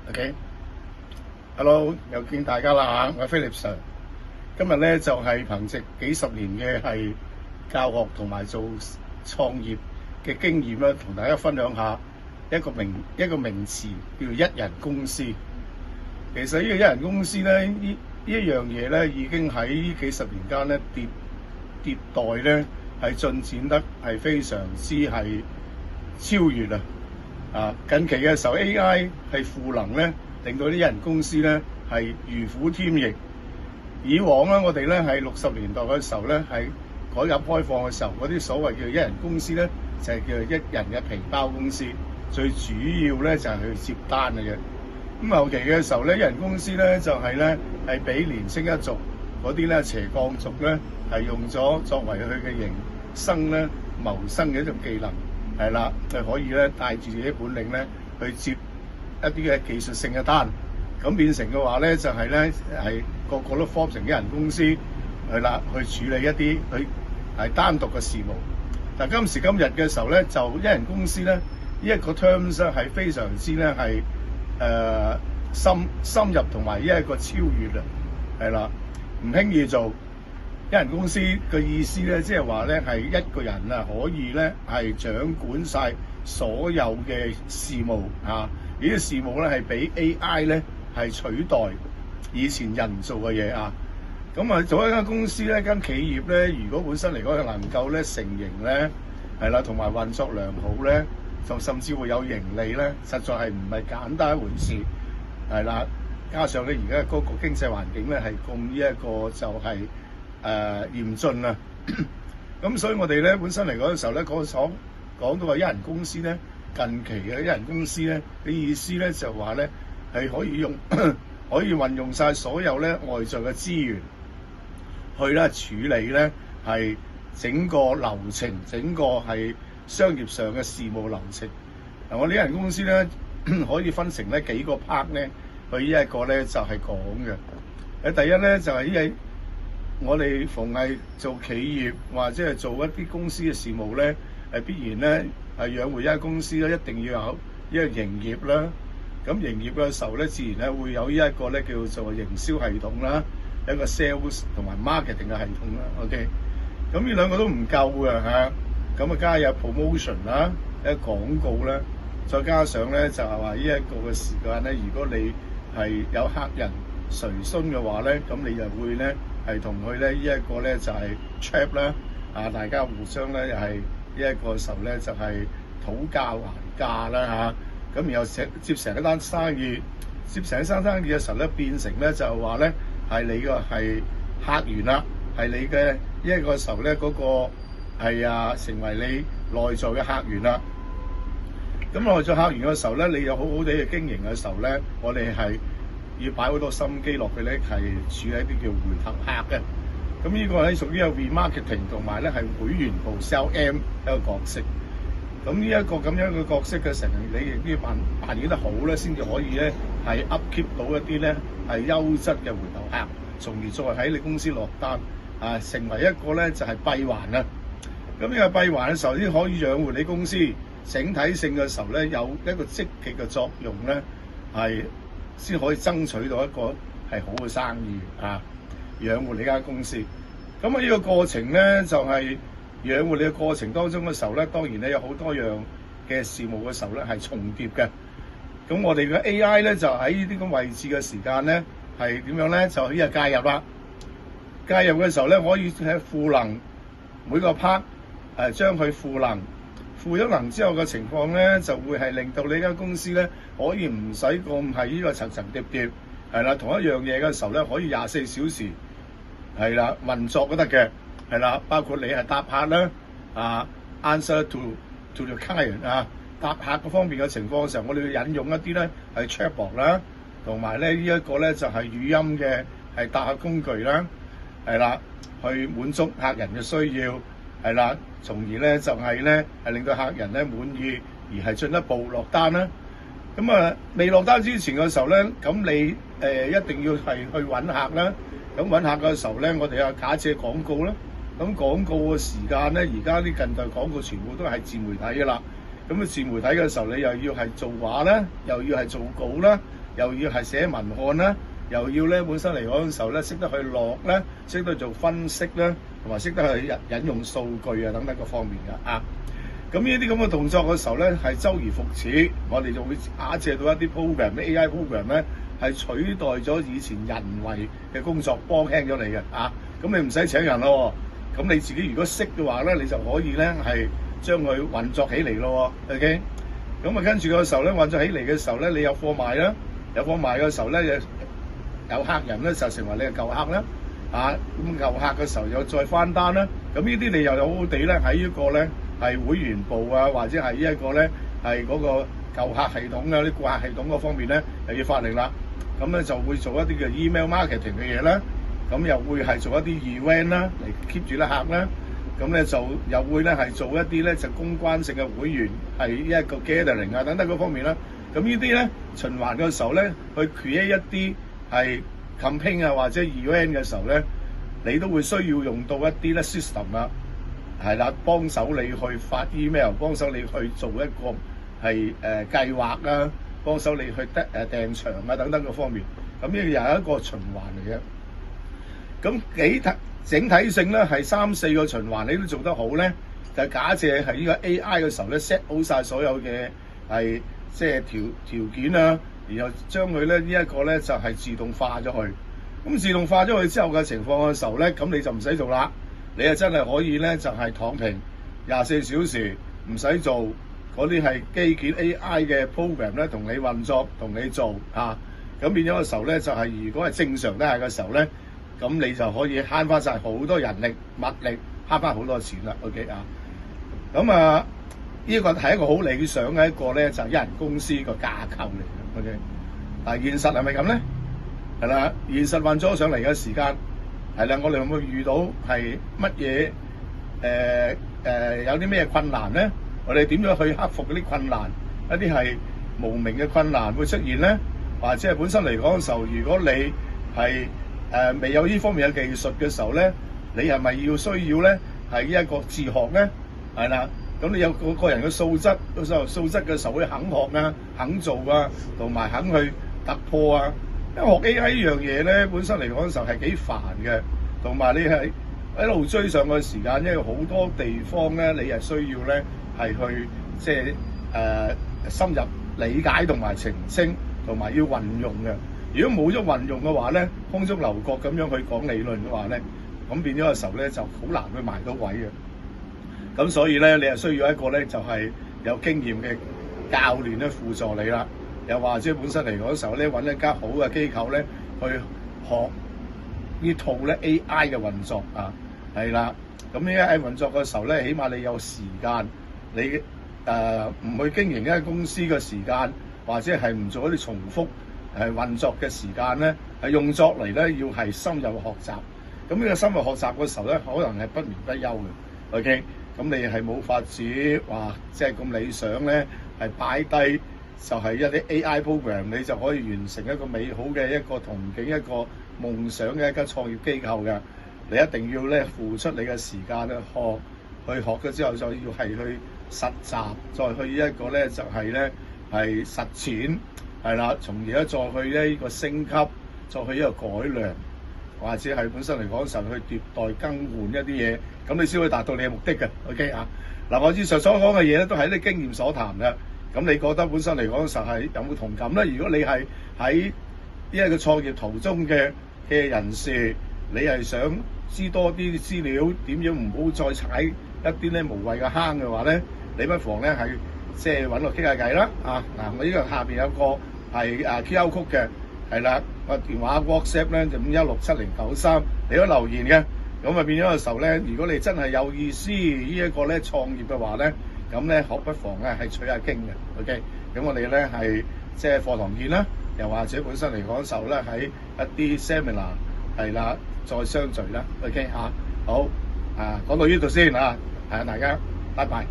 OK，Hello，又見大家啦嚇，我係 Philip Sir。今日咧就係憑藉幾十年嘅係教學同埋做創業嘅經驗咧，同大家分享下一個名詞叫做一人公司。其實呢個一人公司咧，呢一樣嘢咧，已經喺呢幾十年間咧迭代咧係進展得係非常之係超越啊！近期嘅時候 AI 係賦能咧，令到啲一人公司咧係如虎添翼。以往咧，我哋咧係60年代嘅時候咧，係改革開放嘅時候，嗰啲所謂叫一人公司咧，就係叫做一人嘅皮包公司，最主要咧就係去接單嘅啫。咁後期嘅時候咧，一人公司咧就係咧係俾年青一族嗰啲咧斜槓族咧係用咗作為佢嘅營生咧謀生嘅一種技能。係啦，就可以咧帶住自己本領咧去接一啲嘅技術性嘅單，咁變成嘅話咧就係咧係個個都 form 成一人公司係啦，去處理一啲佢係單獨嘅事務。但今時今日嘅時候咧，就一人公司咧呢一個 terms 咧係非常之咧係深入同埋呢一個超越啊，係啦，唔輕易做。一人公司嘅意思咧，即係話咧係一個人啊，可以咧係掌管晒所有嘅事務啊！呢啲事務咧係俾 AI 咧係取代以前人做嘅嘢啊！咁啊，做一間公司咧，間企業咧，如果本身嚟講能夠咧成型咧，係啦，同埋運作良好咧，就甚至會有盈利咧，實在係唔係簡單一回事，係啦。加上咧而家嗰個經濟環境咧係咁呢一個就係嚴峻啊！咁所以我哋咧本身嚟講嘅時候咧，講到話一人公司咧，近期嘅一人公司咧嘅意思咧就話咧係可以運用晒所有咧外在嘅資源去咧處理咧係整個流程，整個係商業上嘅事務流程。嗱，我哋一人公司咧可以分成咧幾個 part 咧，去呢一個咧就係講嘅。第一咧就係呢個。我哋逢係做企業或者係做一啲公司嘅事務咧，必然咧係養活一間公司咧，一定要有一個營業啦。咁營業嘅時候咧，自然咧會有呢一個咧叫做營銷系統啦，一個 sales 同埋 marketing 嘅系統啦。OK，咁呢兩個都唔夠嘅嚇，咁啊加入 promotion 啦，一個廣告啦，再加上咧就係話呢一個嘅時間咧，如果你係有客人垂詢嘅話咧，咁你就會咧。係同佢咧呢一個咧就係 chat 啦，大家互相咧又係呢一個時候咧就係討價還價啦嚇，咁然後接成一單生意，接成一單生意嘅時候咧變成咧就係話咧係你個係客源啦，係你嘅呢一個時候咧嗰個係成為你內在嘅客源啦。咁內在客源嘅時候咧，你有好好地嘅經營嘅時候咧，我哋係要擺好多心機落去咧，係處理一啲叫回頭客嘅。咁呢個係屬於有 remarketing 同埋咧係會員部 sell M 一個角色。咁呢一個咁樣嘅角色嘅時候，你亦都要扮演得好咧，先至可以咧係 upkeep 到一啲咧係優質嘅回頭客，從而再喺你公司落單成為一個咧就係閉環啊。咁呢個閉環嘅時候先可以養活你公司整體性嘅時候咧，有一個積極嘅作用咧係。先可以爭取到一個係好嘅生意養活你間公司。咁呢個過程咧就係養活你嘅過程當中嘅時候咧，當然咧有好多樣嘅事務嘅時候咧係重疊嘅。咁我哋嘅 AI 咧就喺呢啲咁位置嘅時間咧係點樣咧？就呢個介入啦。介入嘅時候咧可以係賦能每個 part 將佢賦能。賦咗能之後嘅情況咧，就會係令到你間公司咧可以唔使咁係呢個層層疊疊，係啦，同一樣嘢嘅時候咧可以24小時係啦運作都得嘅，係啦，包括你係答客啦，answer to the client 答客嗰方面嘅情況嘅時候，我哋要引用一啲咧係 chatbot 啦，同埋咧呢一個咧就係語音嘅係答客工具啦，係啦，去滿足客人嘅需要。係啦，從而咧就係咧係令到客人咧滿意，而係進一步落單啦。咁未落單之前嘅時候咧，咁你一定要係去揾客啦。咁揾客嘅時候咧，我哋假借廣告啦。咁廣告嘅時間咧，而家啲近代廣告全部都係自媒體㗎啦。咁自媒體嘅時候，你又要係做畫啦，又要係做稿啦，又要係寫文案啦，又要咧本身嚟講嘅時候咧，識得去落咧，識得做分析啦，同埋識得去引用數據啊等等各方面嘅啊。咁呢啲咁嘅動作嘅時候咧，係周而復始，我哋就會假借到一啲 program， 啲 AI program 咧係取代咗以前人為嘅工作，幫輕咗你嘅啊。咁你唔使請人咯，咁你自己如果識嘅話咧，你就可以咧係將佢運作起嚟咯。OK， 咁啊跟住個時候咧運作起嚟嘅時候咧，你有貨賣啦，有貨賣嘅時候咧，有客人咧就成為你嘅舊客啦。啊，咁舊客嘅時候又再翻單啦。咁呢啲你又有好好地咧喺呢個咧係會員部啊，或者係呢一個咧係嗰個舊客系統啊，啲顧客系統嗰方面咧又要發力啦。咁咧就會做一啲嘅 email marketing 嘅嘢啦。咁又會係做一啲 event 啦，嚟 keep 住啲客啦。咁咧就又會咧係做一啲咧就公關性嘅會員，係一個 gathering 啊等等嗰方面啦。咁呢啲咧循環嘅時候咧，去 create 一啲係 campaign 啊或者 event 嘅時候咧，你都會需要用到一啲咧 system 啊，係啦，幫手你去發 email， 幫手你去做一個係計劃啊，幫手你去訂場啊等等嗰方面。咁呢個又係一個循環嚟嘅。咁整體性咧係3-4個循環，你都做得好咧，就假借係呢個 AI 嘅時候咧 set 好晒所有嘅係即係條件啊，然後將佢咧呢一個咧就係自動化咗去。咁自動化咗去之後嘅情況嘅時候咧，咁你就唔使做啦，你啊真係可以咧就係躺平24小時唔使做嗰啲係基建 AI 嘅 program 咧，同你運作同你做啊。咁變咗嘅時候咧，就係如果係正常底下嘅時候咧，咁你就可以慳翻晒好多人力物力，慳翻好多錢啦。OK 啊，咁啊呢個係一個好理想嘅一個咧，就係一人公司個架構嚟嘅。OK， 但係現實係咪咁咧？係啦，現實運咗上嚟嘅時間係啦，我哋會唔會遇到係乜嘢有啲咩困難咧？我哋點樣去克服嗰啲困難？一啲係無名嘅困難會出現咧，或者係本身嚟講嘅時候，如果你係未有呢方面嘅技術嘅時候咧，你係咪要需要咧係一個自學咧？係啦，咁你有個人嘅素質嘅時候，會肯學啊，肯做啊，同埋肯去突破啊。因為學 AI 呢樣嘢咧，本身嚟講嘅時候係幾煩嘅，同埋你係一路追上嘅時間，因為好多地方咧，你係需要咧係去即係深入理解同埋澄清，同埋要運用嘅。如果冇咗運用嘅話咧，空中樓閣咁樣去講理論嘅話咧，咁變咗嘅時候咧就好難去埋到位嘅。咁所以咧，你係需要一個咧就係有經驗嘅教練咧輔助你啦。又或者本身嚟講嘅時候咧，揾一間好嘅機構咧去學呢套咧 AI 嘅運作啊，係啦。咁 AI 運作嘅時候咧，起碼你有時間，你唔去經營一間公司嘅時間，或者係唔做一啲重複運作嘅時間咧，係用作嚟咧要係深入學習。咁呢個深入學習嘅時候咧，可能係不眠不休嘅。OK， 咁你係冇法子話即係咁理想咧，係擺低。就係一啲 AI program， 你就可以完成一個美好嘅一個憧憬、一個夢想嘅一間創業機構嘅。你一定要咧付出你嘅時間去學咗之後，就要係去實習，再去一個咧就係咧係實踐，係啦，從而咧再去呢個升級，再去一個改良，或者係本身嚟講時候去迭代更換一啲嘢，咁你先可以達到你嘅目的嘅。OK 啊，嗱，我以上所講嘅嘢咧都係啲經驗所談嘅。咁你覺得本身嚟講實係有冇同感咧？如果你係喺呢一個創業途中嘅人士，你係想知多啲資料，點樣唔好再踩一啲咧無謂嘅坑嘅話咧，你不妨咧係即係揾我傾下偈啦。啊嗱，我呢個下邊有個係QR code嘅，係啦，個電話 WhatsApp 咧就51670993，你都留言嘅。咁啊變咗嘅時候咧，如果你真係有意思呢一個咧創業嘅話咧，咁咧可不妨咧係取下經嘅。OK， 咁我哋咧係即係課堂見啦，又或者本身嚟講時候咧喺一啲 seminar 係啦再相聚啦。OK 嚇，好講到呢度先啊，大家拜拜。